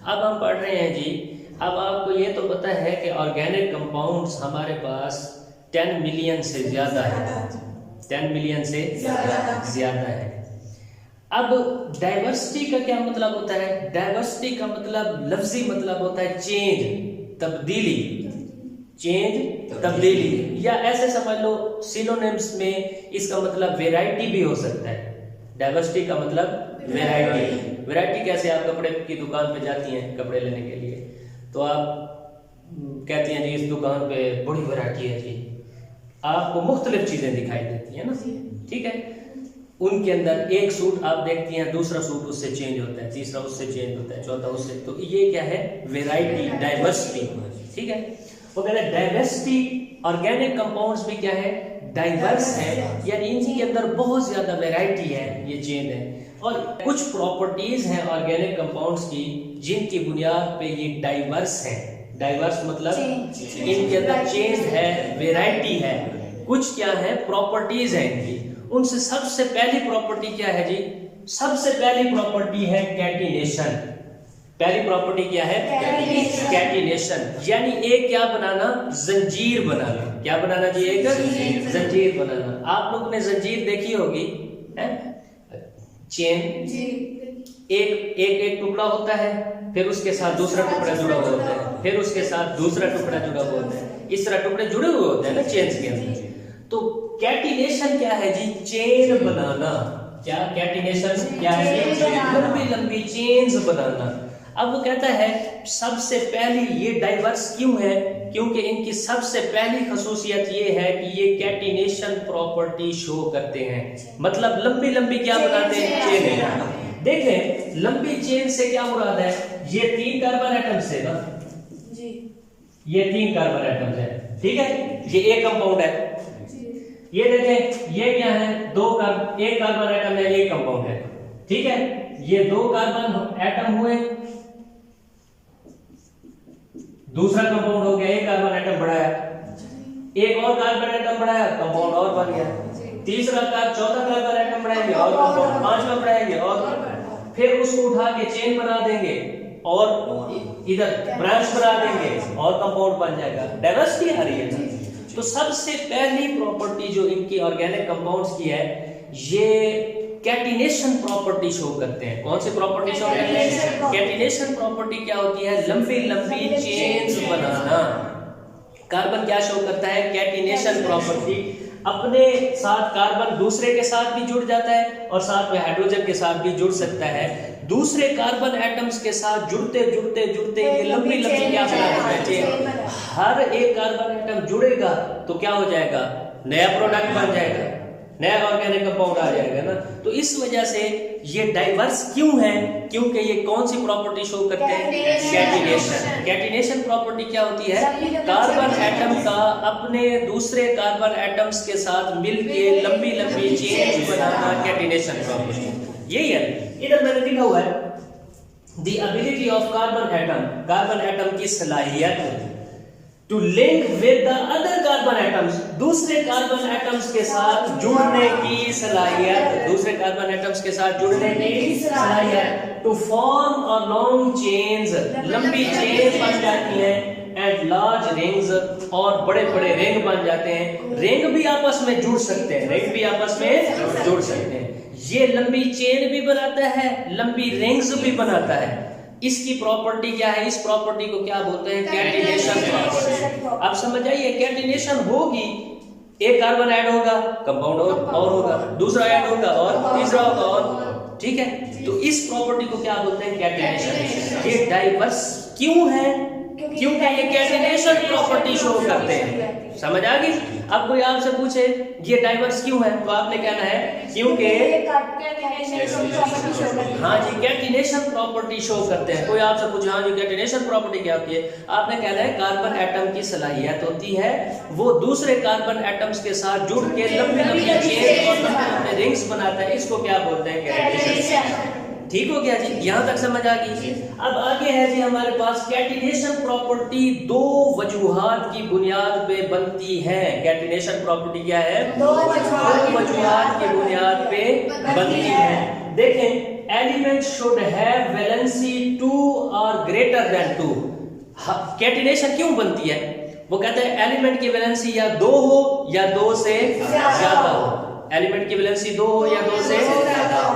अब हम पढ़ रहे हैं जी। अब आपको ये तो पता है कि ऑर्गेनिक कंपाउंड्स हमारे पास 10 मिलियन से ज़्यादा है, 10 मिलियन से ज़्यादा है। अब डाइवर्सिटी का क्या मतलब होता है? डाइवर्सिटी का मतलब लफ्जी मतलब होता है चेंज, तब्दीली, चेंज तब्दीली, या ऐसे समझ लो सिनोनिम्स में इसका मतलब वैरायटी भी हो सकता है। डाइवर्सिटी का मतलब वैरायटी। वैरायटी कैसे? आप कपड़े की दुकान पे जाती हैं कपड़े लेने के लिए, तो आप कहती हैं जी इस दुकान पे बड़ी वैरायटी है जी, आपको मुख्तलिफ चीजें दिखाई देती हैं ना, ठीक है। उनके अंदर एक सूट आप देखती हैं, दूसरा सूट उससे चेंज होता है, तीसरा उससे चेंज होता है, चौथा उससे, तो ये क्या है? वैरायटी, डाइवर्सिटी, ठीक है। वो कहते हैं डाइवर्सिटी, ऑर्गेनिक कंपाउंड्स भी क्या है? डाइवर्स है, यानी इनके अंदर बहुत ज्यादा वैरायटी है, ये चेंज है। और कुछ प्रॉपर्टीज हैं ऑर्गेनिक कंपाउंड्स की जिनकी बुनियाद पे ये डाइवर्स है। डाइवर्स मतलब इनके अंदर चेंज है, वैरायटी है, कुछ क्या है? प्रॉपर्टीज है इनकी। उनसे सबसे पहली प्रॉपर्टी क्या है जी? सबसे पहली प्रॉपर्टी है कैटिनेशन। पहली प्रॉपर्टी क्या है? कैटिनेशन, यानी एक क्या बनाना? जंजीर बनाना। क्या बनाना जी? एक जंजीर बनाना। आप लोगों ने जंजीर देखी होगी, है? चेन, एक टुकड़ा होता है, फिर उसके साथ दूसरा टुकड़ा जुड़ा हुआ होता है, फिर उसके साथ दूसरा टुकड़ा जुड़ा हुआ होता है, इस तरह टुकड़े जुड़े हुए होते हैं ना चेन्स के अंदर। तो कैटिनेशन क्या है जी? चेन बनाना। क्या कैटिनेशन क्या है? लंबी लंबी चेन्स बनाना। अब वो कहता है सबसे पहली ये डाइवर्स क्यों है? क्योंकि इनकी सबसे पहली खसूसियत ये है कि ये कैटिनेशन प्रॉपर्टी शो करते हैं, मतलब लंबी लंबी क्या बनाते हैं? चेन। देखें लंबी चेन से क्या मुराद है? ये 3 कार्बन एटम से ना जी, ये 3 कार्बन एटम है, ठीक है, ये एक कंपाउंड है। ये देखें ये क्या है? 1 कार्बन एटम है, ये कंपाउंड है, ठीक है। ये 2 कार्बन एटम हुए, दूसरा कंपाउंड हो गया, 1 कार्बन एटम बढ़ाया, एक और कार्बन एटम बढ़ाया, कंपाउंड और बन गया। चौथा कार्बन एटम बढ़ाएंगे और कंपाउंड, 5वां बढ़ाएंगे और फिर उसको उठा के चेन बना देंगे और इधर ब्रांच बना देंगे और कंपाउंड बन जाएगा। डाइवर्सिटी आ रही है ना। तो सबसे पहली प्रॉपर्टी जो इनकी ऑर्गेनिक कंपाउंड्स की है, ये कैटिनेशन प्रॉपर्टी शो करते हैं। कौन सी प्रॉपर्टी शो करते हैं? कैटिनेशन प्रॉपर्टी क्या होती है? लंबी लंबी चेन्स बनाना। कार्बन क्या शो करता है? Catenation property. अपने साथ कार्बन दूसरे के साथ भी जुड़ जाता है और साथ में हाइड्रोजन के साथ भी जुड़ सकता है। दूसरे कार्बन एटम्स के साथ जुड़ते जुड़ते जुड़ते ये लंबी लंबी क्या बनाता है? हर एक कार्बन एटम जुड़ेगा तो क्या हो जाएगा? नया प्रोडक्ट बन जाएगा, नया ऑर्गेनिक कंपाउंड आ जाएगा ना। तो इस वजह से ये डाइवर्स क्यों है? क्योंकि ये कौन सी प्रॉपर्टी शो करते हैं? कैटिनेशन। कैटिनेशन प्रॉपर्टी क्या होती है? कार्बन एटम का अपने दूसरे कार्बन एटम्स के साथ मिलके लंबी लंबी चेन बनाना, कैटिनेशन प्रॉपर्टी यही है। इधर मैंने लिखा हुआ है the ability of carbon atom की सलाहियत to link with the other carbon atoms, दूसरे कार्बन एटम्स के साथ जुड़ने की सलाहियत, दूसरे कार्बन एटम्स के साथ जुड़ने की सलाहियत, to form a long chains, लंबी चेन बन जाती है, एंड लार्ज रिंग्स, और बड़े बड़े रिंग बन जाते हैं। रिंग भी आपस में जुड़ सकते हैं, रिंग भी आपस में जुड़ सकते हैं। ये लंबी चेन भी बनाता है, लंबी रिंग्स भी बनाता है। इसकी प्रॉपर्टी क्या है? इस प्रॉपर्टी को क्या बोलते हैं? Catenation property. अब समझ आइए, कैटिनेशन होगी, एक कार्बन ऐड होगा, कंपाउंड और होगा, दूसरा ऐड होगा और तीसरा होगा और, ठीक है। तो इस प्रॉपर्टी को क्या बोलते हैं? कैटिनेशन। ये डाइवर्स क्यों है? क्योंकि ये कैटिनेशन प्रॉपर्टी शो करते हैं। समझ आ गई? अब कोई आपसे पूछे ये डाइवर्स क्यों है, तो आपने कहना है क्योंकि हाँ जी कैटिनेशन प्रॉपर्टी शो करते हैं। कोई आपसे पूछे हाँ जी कैटिनेशन प्रॉपर्टी क्या होती है, आपने कहना है कार्बन एटम की सलाहियत होती है वो दूसरे कार्बन एटम्स के साथ जुड़ के लंबी लंबी चेन और लंबे लंबे रिंग्स बनाता है। इसको क्या बोलते हैं? कैटिनेशन। ठीक हो गया जी, यहां तक समझ आ गई। अब आगे है जी हमारे पास कैटिनेशन प्रॉपर्टी दो वजूहात की बुनियाद पे बनती है। कैटिनेशन प्रॉपर्टी क्या है? दो वजूहात की बुनियाद पे बनती है। देखें, एलिमेंट शुड हैव वैलेंसी 2 और ग्रेटर देन 2। कैटिनेशन क्यों बनती है? वो कहते हैं एलिमेंट की वैलेंसी या 2 हो या 2 से ज्यादा हो। एलिमेंट की वैलेंसी 2 हो या 2 से ज्यादा हो।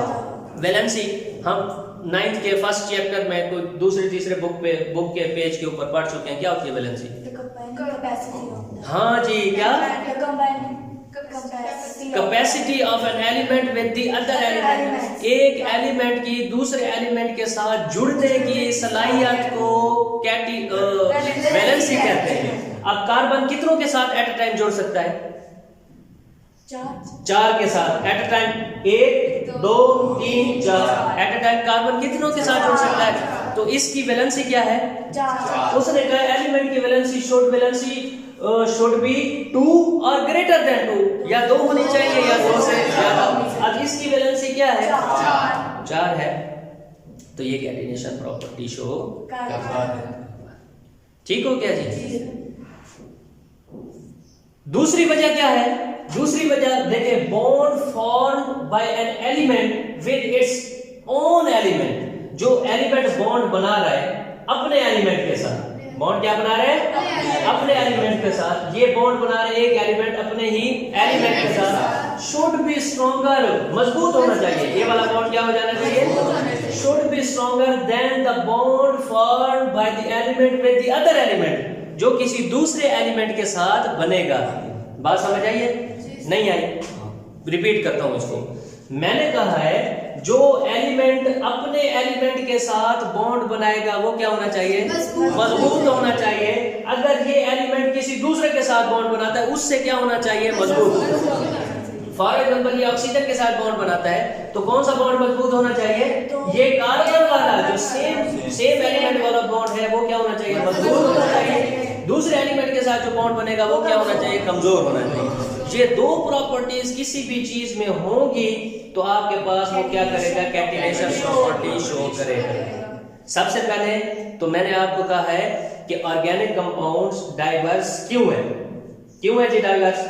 वैलेंसी हम 9th के फर्स्ट चैप्टर में कोई दूसरे तीसरे बुक के पेज के ऊपर पढ़ चुके हैं। क्या होती है वैलेंसी? हाँ जी, क्या? Capacity of an element with the other element. एक एलिमेंट की दूसरे एलिमेंट के साथ जुड़ने की सलाहियत को वैलेंसी कहते हैं। अब कार्बन कितनों के साथ एट अ टाइम जुड़ सकता है? 4 के साथ eight a time. 1 2 3 4 eight a time carbon कितनों के साथ जुड़ सकता है? तो इसकी वैलेंसी क्या है? 4। उसने कहा एलिमेंट की वैलेंसी शुड बी 2 और ग्रेटर देन 2, या 2 होनी चाहिए या 2 से ज्यादा। अब इसकी वैलेंसी क्या है? 4 है। तो ये कैटिनेशन प्रॉपर्टी शो ठीक हो क्या जी? दूसरी वजह क्या है? दूसरी वजह देखिए, bond form by an element with its own element. जो एलिमेंट बॉन्ड बना रहा है अपने एलिमेंट के साथ, बॉन्ड क्या बना रहे हैं? अपने एलिमेंट के साथ। ये बॉन्ड बना रहे एक एलिमेंट अपने ही एलिमेंट के साथ। शुड बी स्ट्रॉन्गर, मजबूत होना चाहिए। ये वाला बॉन्ड क्या हो जाना चाहिए? Should be stronger than the bond formed by the element with the other element, जो किसी दूसरे एलिमेंट के साथ बनेगा। बात समझ आई है? नहीं आई? रिपीट करता हूं इसको। मैंने कहा है जो एलिमेंट अपने एलिमेंट के साथ बॉन्ड बनाएगा वो क्या होना चाहिए? मजबूत होना चाहिए। अगर ये एलिमेंट किसी दूसरे के साथ बॉन्ड बनाता है उससे क्या होना चाहिए? मजबूत। फॉर एग्जांपल ये ऑक्सीजन के साथ बॉन्ड बनाता है तो कौन सा बॉन्ड मजबूत होना चाहिए? ये कार्बन वाला जो सेम एलिमेंट वाला बॉन्ड है वो क्या होना चाहिए? मजबूत होना चाहिए। दूसरे एलिमेंट के साथ जो बॉन्ड बनेगा वो क्या होना चाहिए? कमजोर होना चाहिए। ये 2 प्रॉपर्टीज किसी भी चीज में होंगी तो आपके पास वो क्या करेगा? कैटिनेशन प्रॉपर्टी शो करेगा। सबसे पहले तो मैंने आपको कहा है कि ऑर्गेनिक कंपाउंड्स डाइवर्स क्यों है? क्यों है जी डाइवर्स?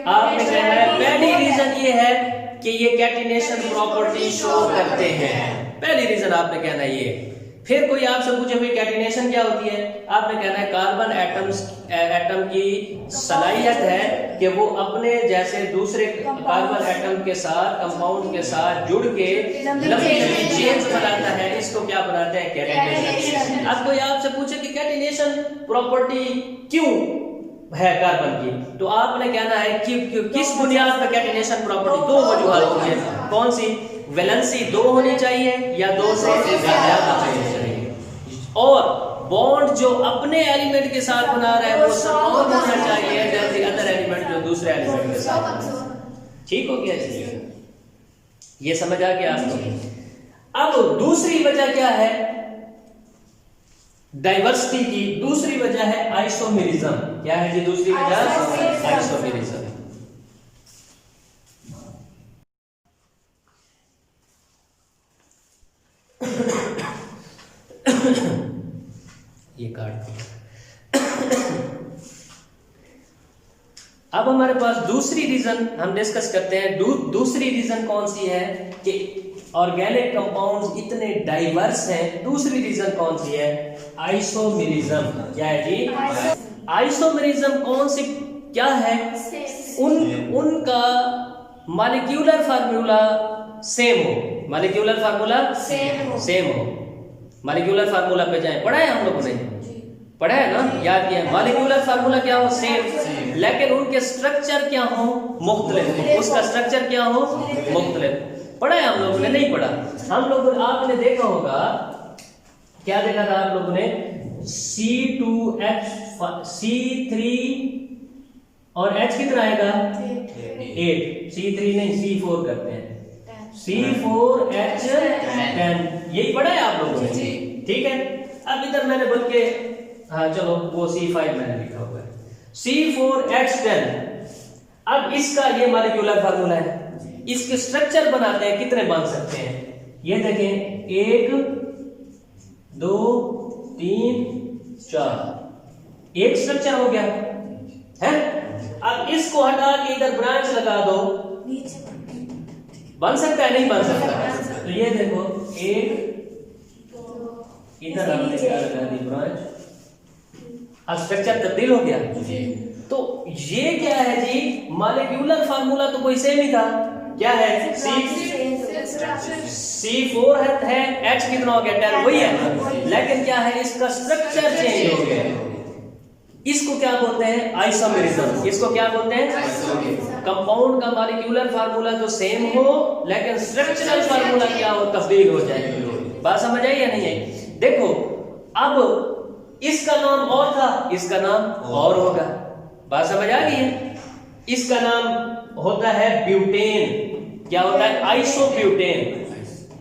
आपने कहना है पहली रीजन ये है कि ये कैटिनेशन प्रॉपर्टी शो करते हैं। पहली रीजन आपने कहना है ये। फिर कोई आपसे पूछे भाई कैटिनेशन क्या होती है? आपने कहना है कार्बन एटम की सलाहियत है कि वो अपने जैसे दूसरे कार्बन एटम के साथ कंपाउंड के साथ जुड़ के लंबी चेन्स बनाता है। इसको क्या बनाते हैं? कैटिनेशन। अब कोई आपसे पूछे कि कैटिनेशन प्रॉपर्टी क्यों है कार्बन की, तो आपने कहना है कि किस बुनियाद पर कैटिनेशन प्रॉपर्टी? 2 वजूहात होती है। कौन सी? वैलेंसी 2 होनी चाहिए या 2 से ज्यादा होनी चाहिए, और बॉन्ड जो अपने एलिमेंट के साथ बना रहा है वो स्ट्रॉन्ग होना चाहिए जैसे अदर एलिमेंट जो दूसरे एलिमेंट के साथ। ठीक हो गया जी? ये समझ आ गया आपको? अब दूसरी वजह क्या है डाइवर्सिटी की? दूसरी वजह है आइसोमेरिज्म। क्या है जी दूसरी वजह? आइसोमेरिज्म। ये कार्ड अब हमारे पास दूसरी रीजन हम डिस्कस करते हैं। दूसरी रीजन कौन सी है कि ऑर्गेनिक कंपाउंड्स इतने डाइवर्स हैं? दूसरी रीजन कौन सी है? आइसोमेरिज्म। क्या है जी? आइसोमेरिज्म कौन सी क्या है? उनका मॉलिक्यूलर फार्मूला सेम हो। मॉलिक्यूलर फार्मूला सेम हो। मॉलिक्यूलर फार्मूला पे जाएं, पढ़ा है हम लोगों ने? पढ़ा है ना? याद किया? मॉलिक्यूलर फार्मूला क्या हो? सेम, लेकिन उनके स्ट्रक्चर क्या हो? मुख्तलिफ। उसका स्ट्रक्चर क्या हो? मुख्तलिफ। पढ़ा है हम लोगों ने? नहीं पढ़ा। हम लोग आपने देखा होगा, क्या देखा था आप लोगों ने? C3 और H कितना आएगा? 8। C3 नहीं C4 करते हैं। C4H10 यही पढ़ा है आप लोगों ने? ठीक है। अब इधर मैंने बोल के हाँ चलो वो C5 मैंने लिखा हुआ है। C4H10। अब इसका ये मॉलिक्यूलर फार्मूला है। इसके स्ट्रक्चर बनाते हैं, कितने बन सकते हैं? ये देखें 1 2 3 4 एक स्ट्रक्चर हो गया है। अब इसको हटा के इधर ब्रांच लगा दो, बन सकता है? नहीं बन सकता। तो ये देखो 1 इधर हमने क्या लगा दी ब्रांच, अब स्ट्रक्चर तब्दील हो गया। तो ये क्या है जी, मॉलिक्यूलर फार्मूला तो कोई सेम ही था, क्या है C4 है, H कितना हो गया 10, वही है, लेकिन क्या है इसका स्ट्रक्चर चेंज हो गया। इसको क्या बोलते हैं आइसोमेरिज्म, इसको क्या बोलते हैं, कंपाउंड का मॉलिक्यूलर फार्मूला तो सेम हो लेकिन स्ट्रक्चरल फार्मूला क्या हो, तब्दील हो जाए। बात समझ आई या नहीं आई? देखो अब इसका नाम और था, इसका नाम और होगा, बात समझ आ गई है। इसका नाम होता है ब्यूटेन, क्या होता है आइसोब्यूटेन,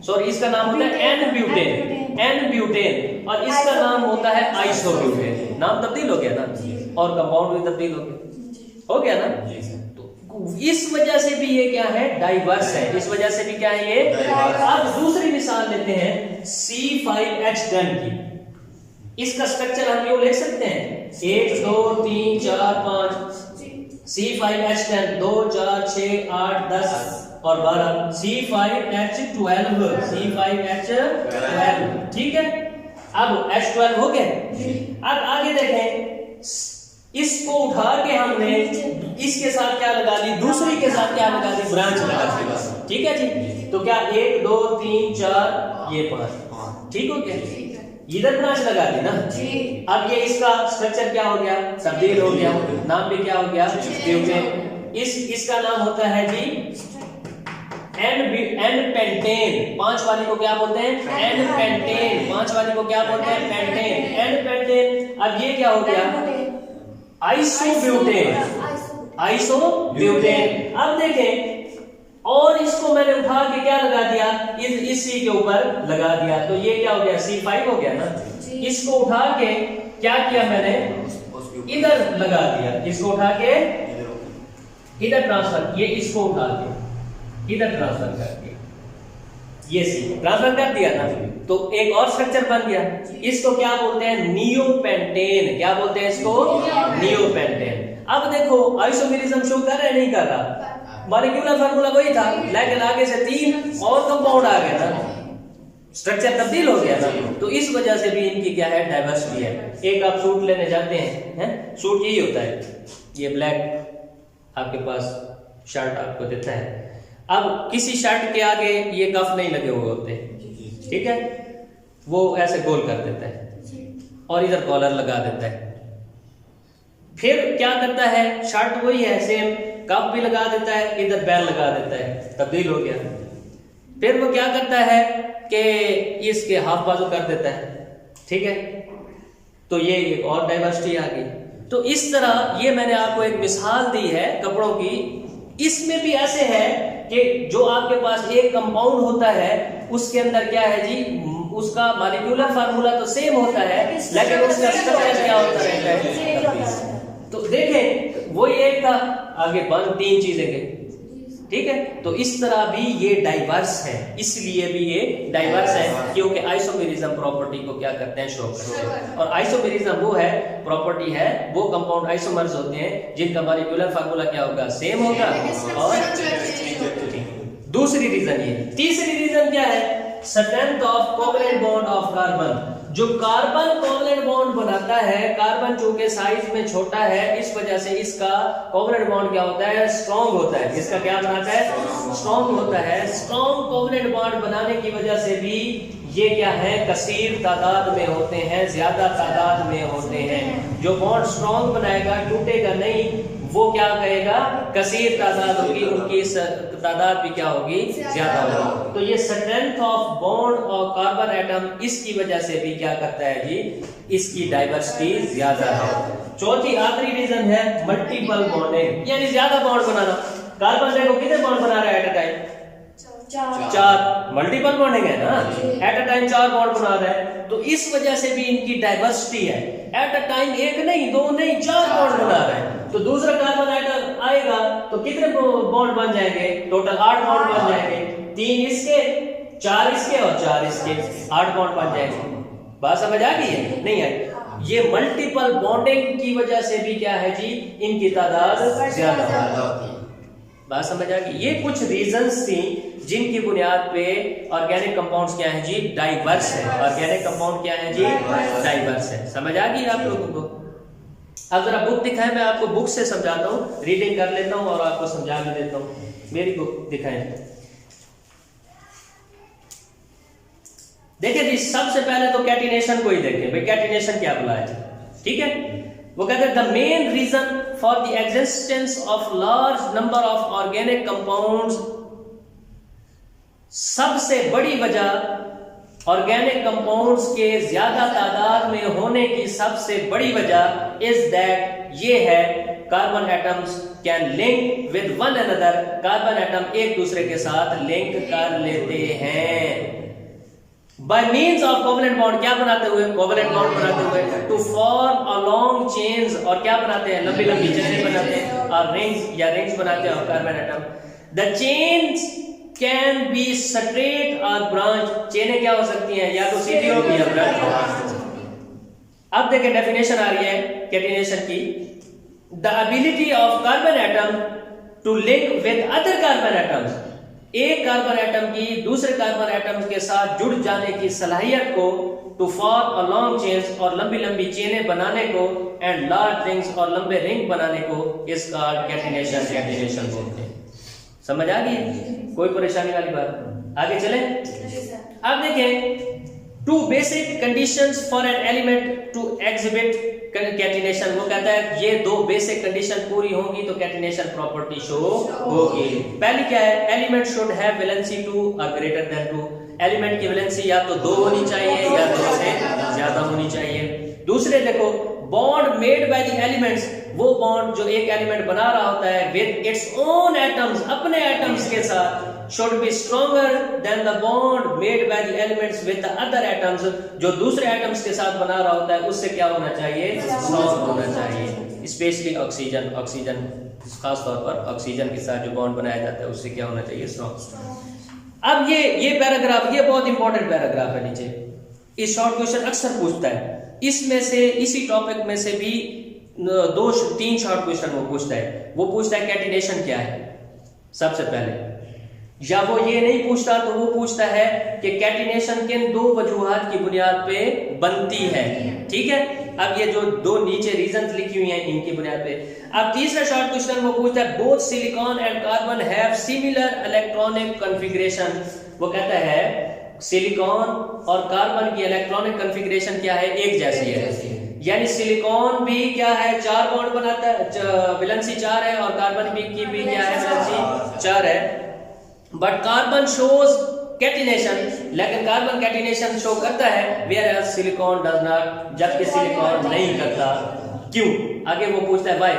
सॉरी इसका नाम होता है एन ब्यूटेन, और इसका नाम होता है आइसोब्यूटेन। नाम तब्दील हो गया ना, और कंपाउंड भी तब्दील हो गया ना। तो इस वजह से भी ये क्या है, डाइवर्स है, इस वजह से भी क्या है ये। अब दूसरी मिसाल लेते हैं C5H10 की। इसका स्ट्रक्चर हम यूं लिख सकते हैं 1 2 3 4 5, C5H10 2 4 6 8 10 और 12, C5H12, ठीक है। अब H12 हो गया। अब आगे देखें, इसको उठा के हमने इसके साथ क्या लगा दी, दूसरी के साथ क्या लगा दी, ब्रांच लगा दी, ठीक है जी। तो क्या 1 2 3 4 ये 5, ठीक हो गया, इधर ब्रांच लगा दी ना। अब ये इसका स्ट्रक्चर क्या हो गया, तब्दील हो गया, नाम भी क्या हो गया, ब्यूटेन। इसका नाम होता है जी एन पेंटेन, 5 वाली को क्या बोलते हैं, एन पेंटेन, 5 वाली को क्या बोलते हैं, पेंटेन, एन पेंटेन। अब ये क्या हो गया, आइसोब्यूटेन। अब देखें, और इसको मैंने उठा के क्या लगा दिया, इसी के ऊपर लगा दिया, तो ये क्या हो गया, C5 हो गया ना। इसको उठा के क्या किया मैंने, इधर लगा दिया, इसको उठा के इधर ट्रांसफर, ये इसको उठा के इधर ट्रांसफर कर दिया, ये C ट्रांसफर कर दिया ना, तो एक और स्ट्रक्चर बन गया। इसको क्या बोलते हैं, नियोपेंटेन, क्या बोलते हैं इसको, नियोपेंटेन। अब देखो आइसोमेरिज्म शो कर रहा है, नहीं कर रहा, मॉलिक्यूलर फार्मूला वही था, लेकिन आगे से 3 और कंपाउंड आ गया ना, स्ट्रक्चर तब्दील हो गया ना। तो इस वजह से भी इनकी क्या है, डाइवर्सिटी है। एक आप सूट लेने जाते हैं, सूट यही होता है, ये ब्लैक आपके पास शर्ट आपको देता है। अब किसी शर्ट के आगे ये कफ नहीं लगे हुए होते, ठीक है, वो ऐसे गोल कर देता है और इधर कॉलर लगा देता है। फिर क्या करता है, शर्ट वही है सेम, कफ भी लगा देता है, इधर बैल लगा देता है, तब्दील हो गया। फिर वो क्या करता है कि इसके हाफ बाजू कर देता है, ठीक है, तो ये एक और डाइवर्सिटी आ गई। तो इस तरह ये मैंने आपको एक मिसाल दी है कपड़ों की। इसमें भी ऐसे है कि जो आपके पास एक कंपाउंड होता है, उसके अंदर क्या है जी, उसका मॉलिक्यूलर फार्मूला तो सेम होता है, लेकिन उसका स्ट्रक्चर क्या होता है। तो देखें वो एक था, आगे बन 3 चीजें गई, ठीक है। तो इस तरह भी ये डाइवर्स है, इसलिए भी ये डाइवर्स है क्योंकि आइसोमेरिज्म प्रॉपर्टी को क्या करते हैं, शो करते हैं। और आइसोमेरिज्म वो है, प्रॉपर्टी है, वो कंपाउंड आइसोमर्स होते हैं जिनका मॉलिक्यूलर फार्मूला क्या होगा, सेम होगा। और दूसरी रीजन ये, तीसरी रीजन क्या है, strength of covalent bond of carbon. जो कार्बन कोवलेंट बॉन्ड बनाता है, कार्बन चूंकि साइज में छोटा है, इस वजह से इसका कोवलेंट बॉन्ड क्या होता है, स्ट्रॉन्ग होता है। इसका क्या बनाता है, स्ट्रॉन्ग होता है। स्ट्रॉन्ग कोवलेंट बॉन्ड बनाने की वजह से भी ये क्या है, कसीर तादाद में होते हैं, ज्यादा तादाद में होते हैं। जो बॉन्ड स्ट्रॉन्ग बनाएगा, टूटेगा नहीं, वो क्या कहेगा, कसीर तादाद होगी, उनकी तादाद भी क्या होगी, ज्यादा होगी। तो ये स्ट्रेंथ ऑफ बॉन्ड और कार्बन एटम, इसकी वजह से भी क्या करता है जी, इसकी डाइवर्सिटी ज्यादा है। चौथी आखिरी रीजन है मल्टीपल बॉन्डिंग, यानी ज्यादा बॉन्ड बनाना। कार्बन देखो कितने बॉन्ड बना रहा है eight a time, 4, multiple bonding है ना, एट अ टाइम 4 बॉन्ड बना रहा है। तो इस वजह से भी इनकी डाइवर्सिटी है, एट अ टाइम 1 नहीं 2 नहीं 4 बॉन्ड बना रहा है। तो दूसरा कार्बन एटम आएगा तो कितने बॉन्ड बन जाएंगे, टोटल 8 बॉन्ड बन जाएंगे, 3 इसके 4 इसके और 4 इसके, 8 बॉन्ड बन जाएंगे। बात समझ आ गई है, नहीं आई? ये मल्टीपल बॉन्डिंग की वजह से भी क्या है जी, इनकी तादाद ज्यादा होती है। बात समझ आ गई? ये कुछ रीजंस थी जिनकी बुनियाद पे ऑर्गेनिक कंपाउंड्स क्या हैं जी, डाइवर्स है। ऑर्गेनिक कंपाउंड क्या है जी, डाइवर्स है। समझ आ गई आप लोगों को? अब जरा बुक दिखाएं, मैं आपको बुक से समझाता हूँ, रीडिंग कर लेता हूँ और आपको समझा भी देता हूँ। मेरी बुक दिखाएं। देखिए जी, सबसे पहले तो कैटिनेशन को ही देखें भाई, कैटिनेशन क्या बुला है, ठीक है। वो कहते हैं the main reason for the existence of large number of organic compounds, सबसे बड़ी वजह ऑर्गेनिक कंपाउंड्स के ज्यादा तादाद में होने की सबसे बड़ी वजह इज दैट ये है carbon atoms can link with one another, carbon atom एक दूसरे के साथ लिंक कर लेते हैं by means of covalent bond. क्या बनाते हुए, कोवलेंट बॉन्ड बनाते हुए, to form a long chains, और क्या बनाते हैं, लंबी लंबी चेनें बनाते हैं, और रिंग्स या रिंग्स बनाते हैं carbon atom. The chains can be straight और ब्रांच, चेनें क्या हो सकती हैं, या तो सीधी होगी या ब्रांच होगी। अब देखें डेफिनेशन आ रही है कैटिनेशन की, the ability of carbon atom to link with other carbon atoms, एक कार्बन एटम की दूसरे कार्बन एटम के साथ जुड़ जाने की सलाहियत को, to form a long chains, और लंबी लंबी चेनें बनाने को, एंड लार्ज रिंग्स, और लंबे रिंग बनाने को, इस कॉल्ड कैटिनेशन, कैटिनेशन बोलते हैं। समझ आ गई? कोई परेशानी वाली बात? आगे चले। अब देखें, two basic conditions for an element to exhibit catenation. वो कहता है ये दो बेसिक कंडीशन पूरी होंगी तो कैटिनेशन प्रॉपर्टी शो होगी। पहली क्या है, एलिमेंट शुड हैव वैलेंसी 2 और ग्रेटर देन 2। एलिमेंट की वैलेंसी या तो 2 होनी चाहिए या 2 से ज्यादा होनी चाहिए। दूसरे देखो, bond made by the elements, वो बॉन्ड जो एक एलिमेंट बना रहा होता है विद इट्स ओन एटम्स, अपने एटम्स के साथ, should be stronger than the bond made by the elements with the other atoms, जो दूसरे एटम्स के साथ बना रहा होता है उससे क्या होना चाहिए, स्ट्रॉन्ग होना चाहिए। स्पेशली ऑक्सीजन, ऑक्सीजन खास तौर पर ऑक्सीजन के साथ जो बॉन्ड बनाया जाता है उससे क्या होना चाहिए, स्ट्रॉन्ग। अब ये पैराग्राफ, ये बहुत इंपॉर्टेंट पैराग्राफ है नीचे, इस शॉर्ट क्वेश्चन अक्सर पूछता है। इसमें से, इसी टॉपिक में से भी 2-3 शॉर्ट क्वेश्चन वो पूछता है। वो पूछता है कैटिनेशन क्या है सबसे पहले, या वो ये नहीं पूछता तो वो पूछता है कि कैटिनेशन किन 2 वजूहात की बुनियाद पे बनती है, ठीक है। अब ये जो 2 नीचे रीजंस लिखी हुई हैं इनकी बुनियाद पे। अब तीसरा शॉर्ट क्वेश्चन वो पूछता है, both silicon and carbon have similar electronic configuration. वो कहता है सिलिकॉन और कार्बन की इलेक्ट्रॉनिक कॉन्फ़िगरेशन क्या है, एक जैसी है। यानी सिलिकॉन भी क्या है, 4 बॉन्ड बनाता है, वैलेंसी 4 है, और कार्बन की भी क्या है, वैलेंसी 4 है। बट कार्बन शोज कैटिनेशन, लेकिन कार्बन कैटिनेशन शो करता है, whereas silicon does not, जबकि सिलिकॉन नहीं करता। क्यों? आगे वो पूछता है व्हाई,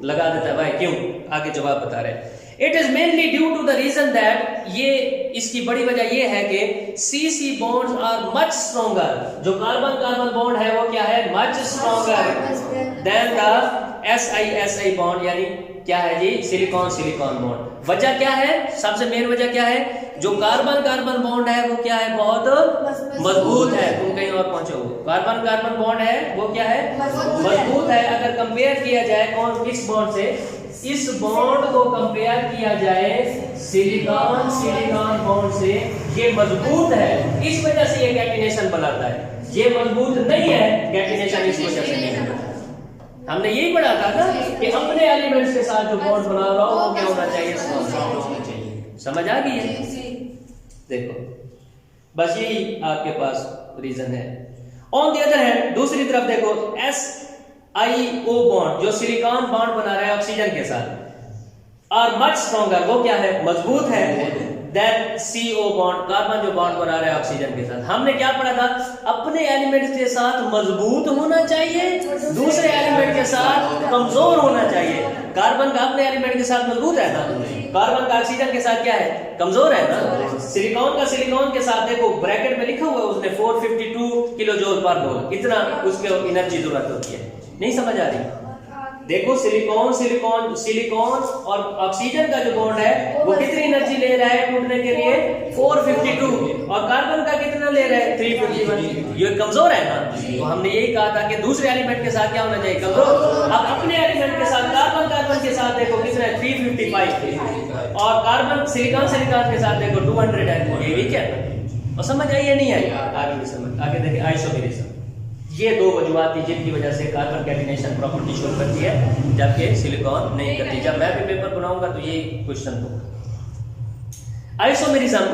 लगा देता है व्हाई, क्यों, आगे जवाब बता रहे हैं। It is mainly due to the reason that, ये इसकी बड़ी वजह ये है कि CC bonds are much stronger, जो कार्बन कार्बन बॉन्ड है वो क्या है, much stronger than the SI bond, यानी क्या है जी, सिलिकॉन सिलिकॉन बॉन्ड। वजह क्या है, सबसे मेन वजह क्या है, जो कार्बन कार्बन बॉन्ड है वो क्या है, बहुत मजबूत है। तुम कहीं और पहुंचो, कार्बन कार्बन बॉन्ड है वो क्या है, मजबूत है। अगर कंपेयर किया जाए कौन किस बॉन्ड से, इस बॉन्ड को कंपेयर किया जाए सिलिकॉन सिलिकॉन बॉन्ड से, ये मजबूत है, इस वजह से ये कैटिनेशन बनाता है। ये मजबूत नहीं है, कैटिनेशन इस वजह से नहीं बनता। हमने यही पढ़ा था ना कि अपने एलिमेंट्स के साथ जो बॉन्ड बना रहा हो वो क्या होना चाहिए, स्ट्रॉन्ग होना चाहिए। समझ आ गई है? देखो बस यही आपके पास रीजन है। ऑन द अदर हैंड, दूसरी तरफ देखो, SiO बॉन्ड जो सिलिकॉन बॉन्ड बना रहा है ऑक्सीजन के साथ, और मच स्ट्रॉन्गर, वो क्या है, मजबूत है, देन CO बॉन्ड, कार्बन जो बॉन्ड बना रहा है ऑक्सीजन के साथ। हमने क्या पढ़ा था, अपने एलिमेंट्स के साथ मजबूत होना चाहिए, दूसरे एलिमेंट के साथ कमजोर होना चाहिए। कार्बन का अपने एलिमेंट के साथ मजबूत है ना, कार्बन का ऑक्सीजन के साथ क्या है, कमजोर है ना। सिलिकॉन का सिलिकॉन के साथ देखो ब्रैकेट में लिखा हुआ है उसने 452 किलो जूल पर मोल, इतना उसके एनर्जी जरूरत होती है। नहीं समझ आ रही? देखो सिलिकॉन और ऑक्सीजन का जो बॉन्ड है वो कितनी एनर्जी ले रहा है टूटने के लिए 452 और कार्बन का कितना ले रहा है 351। ये कमजोर है ना, तो हमने यही कहा था कि दूसरे एलिमेंट के साथ क्या होना चाहिए, कमजोर। अब अपने एलिमेंट के साथ कार्बन के साथ देखो कितना है 355 और कार्बन सिलिकॉन के साथ देखो 200 है। ये भी क्या है और समझ आई या नहीं आई? आगे भी समझ, आगे देखिए आइसोमेरिज्म। ये दो वजूहत थी जिनकी वजह से कार्बन कैटिनेशन प्रॉपर्टी शो करती है जबकि सिलिकॉन नहीं करती। जब मैं भी पेपर बनाऊंगा तो ये क्वेश्चन दूंगा। आइसोमेरिज्म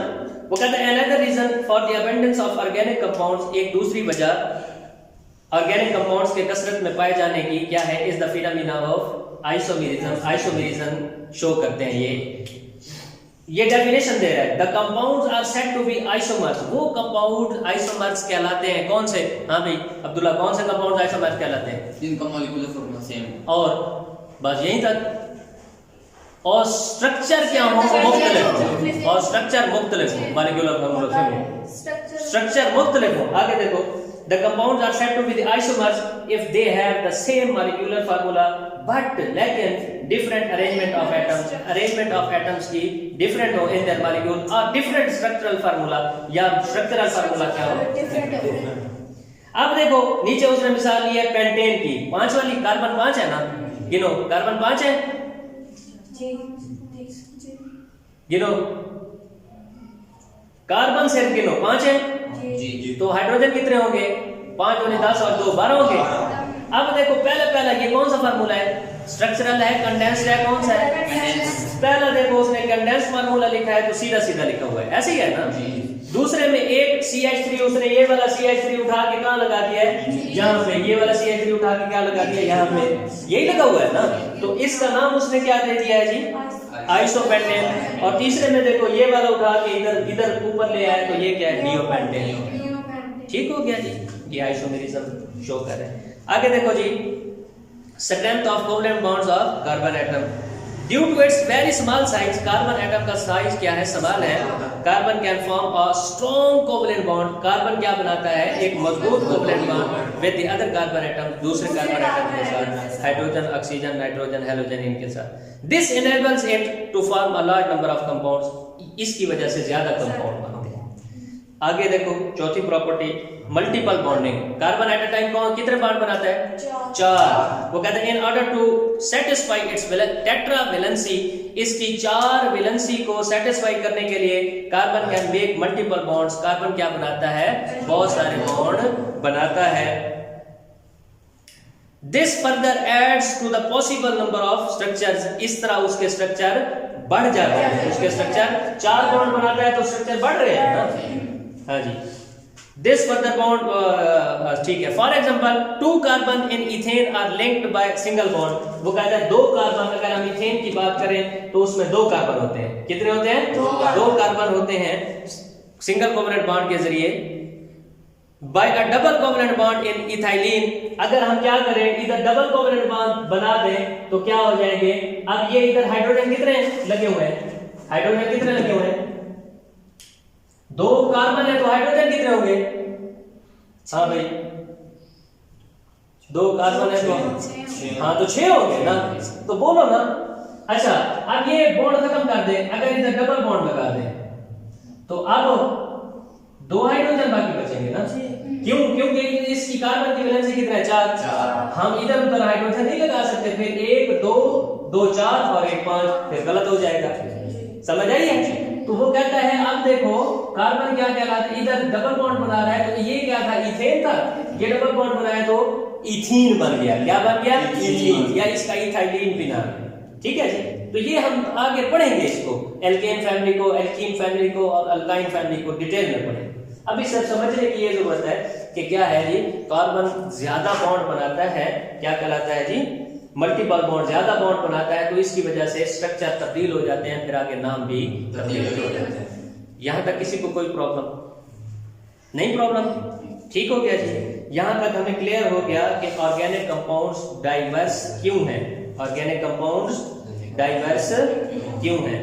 वो कहता है another reason for the abundance of organic compounds, एक दूसरी वजह ऑर्गेनिक कंपाउंड्स के कसरत में पाए जाने की क्या है, is the phenomena of isomerism. Isomerism show करते हैं ये डेफिनेशन दे रहा है। The compounds are said to be isomers, वो कंपाउंड आइसोमर्स कहलाते हैं। कौन से? हाँ भाई अब्दुल्ला, कौन से कंपाउंड आइसोमर्स कहलाते हैं? जिनका मॉलिक्यूलर फॉर्मूला सेम और बस यहीं तक। और स्ट्रक्चर क्या हो मुख्तलिफ हो, और स्ट्रक्चर मुख्तलिफ हो, मॉलिक्यूलर फॉर्मूला सेम हो, स्ट्रक्चर मुख्तलिफ हो। आगे देखो the compounds are said to be the isomers if they have the same molecular formula but लेकिन different arrangement of atoms की different हो in their molecule और different structural formula या structural formula क्या हो। अब देखो नीचे उसने मिसाल ली है पेंटेन की, 5 वाली, कार्बन 5 है ना, गिनो कार्बन 5 है, गिनो कार्बन सिर्फ गिनो 5 है जी। तो हाइड्रोजन कितने होंगे? 5 दूनी 10 और 2 12 होंगे। अब देखो पहला ये कौन सा फार्मूला है? स्ट्रक्चरल है, कंडेंस्ड है, कौन सा है? पहला देखो उसने कंडेंस्ड फार्मूला लिखा है तो सीधा लिखा हुआ है, ऐसे ही है ना। दूसरे में एक CH3 उसने ये वाला CH3 उठा के कहां लगा दिया है? यहां पे। ये वाला CH3 उठा के क्या लगा दिया? यहां पे, यही लगा हुआ है ना। तो इसका नाम उसने क्या दे दिया है जी? आइसोपेंटेन। और तीसरे में देखो ये वाला उठा के इधर ऊपर ले आए तो ये क्या है? नियोपेंटेन। ठीक हो गया जी, ये आइसोमेरिज्म शो कर रहे हैं। आगे देखो जी, strength of covalent bonds of carbon atom due to its very small size. Carbon atom का साइज क्या है? स्मॉल है। Carbon can form a strong covalent bond, carbon क्या बनाता है? एक मजबूत covalent bond with the other carbon atom, दूसरे कार्बन एटम के साथ, हाइड्रोजन, ऑक्सीजन, नाइट्रोजन, हेलोजन इनके साथ। This enables it to form a large number of compounds, इसकी वजह से ज्यादा कंपाउंड बनते हैं। आगे देखो चौथी property multiple bonding. Carbon at a time कितने बॉन्ड बनाता है? 4। वो कहते हैं in order to satisfy its tetra valency, इसकी 4 वैलेंसी को सेटिस्फाई करने के लिए carbon can make multiple bonds. Carbon क्या बनाता है? बहुत सारे बॉन्ड बनाता है। This further adds to the possible number of structures, इस तरह उसके स्ट्रक्चर बढ़ जाते हैं। उसके स्ट्रक्चर 4 बॉन्ड बनाता है तो स्ट्रक्चर बढ़ रहे हैं ना। हाँ जी, दिस फर्दर बॉन्ड ठीक है। For example 2 carbon in ethane are linked by single bond. वो कहता है 2 कार्बन, अगर हम इथेन की बात करें तो उसमें 2 कार्बन होते हैं। कितने होते हैं? 2 कार्बन होते हैं सिंगल कोवलेंट बॉन्ड के जरिए। By a double covalent bond in ethylene, अगर हम क्या करें इधर डबल कोवलेंट बॉन्ड बना दें तो क्या हो जाएंगे? अब ये इधर हाइड्रोजन कितने लगे हुए हैं? हाइड्रोजन कितने लगे हुए हैं? 2 कार्बन है तो हाइड्रोजन कितने होंगे? हाँ भाई 2 कार्बन है तो हाँ तो 6 होंगे ना, तो बोलो ना। अच्छा अब ये बॉन्ड खत्म कर दे, अगर इधर डबल बॉन्ड लगा दे तो अब 2 हाइड्रोजन बाकी बचेंगे ना। क्यों? क्योंकि इसकी कार्बन की वैलेंसी कितना है? 4। हम इधर उधर हाइड्रोजन नहीं लगा सकते, फिर 1 2 2 4 और 1 5, फिर गलत हो जाएगा। समझ आई है? तो वो कहता है अब देखो कार्बन क्या कहलाता है? इधर डबल बॉन्ड बना रहा है तो ये क्या था? इथेन था। ये डबल बॉन्ड बनाया तो इथीन बन गया। क्या बन गया? इथीन, या इसका इथाइलिन भी नाम है। ठीक है जी, तो ये हम आगे पढ़ेंगे इसको, एल्केन फैमिली को, एल्कीन फैमिली को और अल्काइन फैमिली को डिटेल में पढ़ेंगे। अभी सब समझने की ये जरूरत है कि क्या है जी, कार्बन ज्यादा बॉन्ड बनाता है, क्या कहलाता है जी? मल्टीपल बॉन्ड, ज्यादा बॉन्ड बनाता है तो इसकी वजह से स्ट्रक्चर तब्दील हो जाते हैं, फिर आगे नाम भी तब्दील हो जाते हैं। यहां तक किसी को कोई प्रॉब्लम नहीं? प्रॉब्लम ठीक हो गया जी। यहां तक हमें क्लियर हो गया कि ऑर्गेनिक कंपाउंड्स डाइवर्स क्यों हैं, ऑर्गेनिक कंपाउंड्स डाइवर्स क्यों हैं।